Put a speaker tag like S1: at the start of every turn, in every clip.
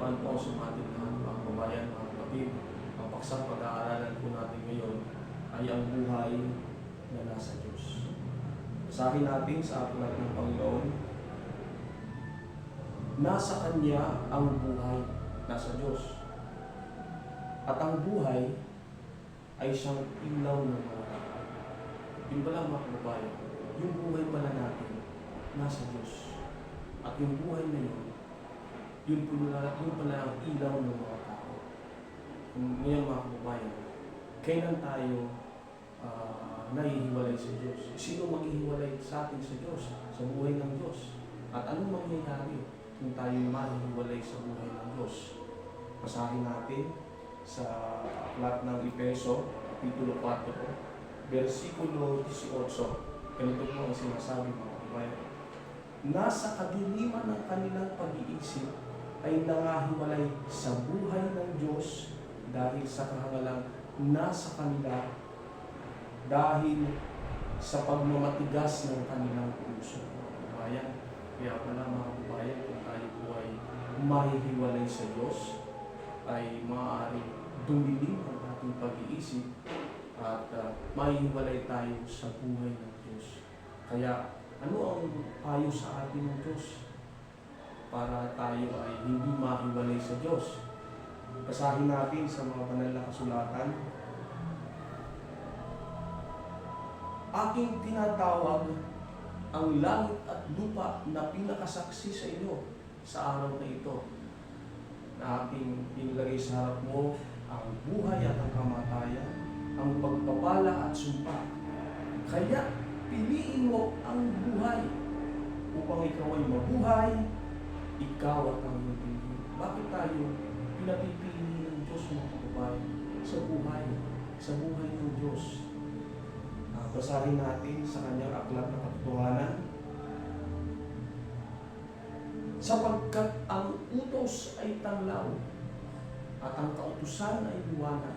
S1: kapayapaan po sa ating mga kabayan, mga kapatid. Ang paksang pag-aaralan po natin ngayon ay ang buhay na nasa Diyos. Basahin natin sa aklat ng Panginoon, nasa Kanya ang buhay, nasa Diyos. At ang buhay ay siyang ilaw ng mga tao. Yun pala mga kabayan, yung buhay pala natin nasa Diyos. At yung buhay na yun pala ang ilaw ng mga tao. Ngayon mga kabayan, kailan tayo nahihiwalay sa Diyos? Sino maghihiwalay sa atin sa Diyos? Sa buhay ng Diyos? At anong mangyayari kung tayo mahihiwalay sa buhay ng Diyos? Basahin natin sa aklat ng Efeso, Kapitulo 4, versikulo 18. Ganito po ang sinasabi mga kabayan. Nasa kadiliman ng kanilang pag-iisip ay nangahiwalay sa buhay ng Diyos dahil sa kahangalang nasa kanila dahil sa pagmamatigas ng kanilang puso. Kabayan, kaya pala mga kabayan, kung tayo po ay mahihiwalay sa Diyos, ay maaaring dumilim ang ating pag-iisip at mahihiwalay tayo sa buhay ng Diyos. Kaya ano ang payo sa atin ng Diyos para tayo ay hindi mahiwalay sa Diyos? Basahin natin sa mga banal na kasulatan. Aking tinatawag ang langit at lupa na pinakasaksi sa inyo sa araw na ito, na aking inilagay sa harap mo ang buhay at ang kamatayan, ang pagpapala at sumpa. Kaya piliin mo ang buhay upang ikaw ay mabuhay, ikaw at ang iyong piliin. Bakit tayo pinapipili ng Diyos mga kababayan sa buhay ng Diyos? Basahin natin sa kanyang aklat na katotohanan. Sapagkat ang utos ay tanglaw at ang kautusan ay liwanag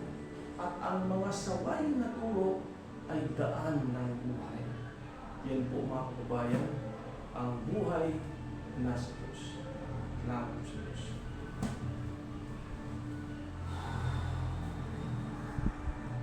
S1: at ang mga sabay na turo ay daan ng buhay. Yan po mga kababayan, ang buhay nasa Diyos. Salamat sa Diyos.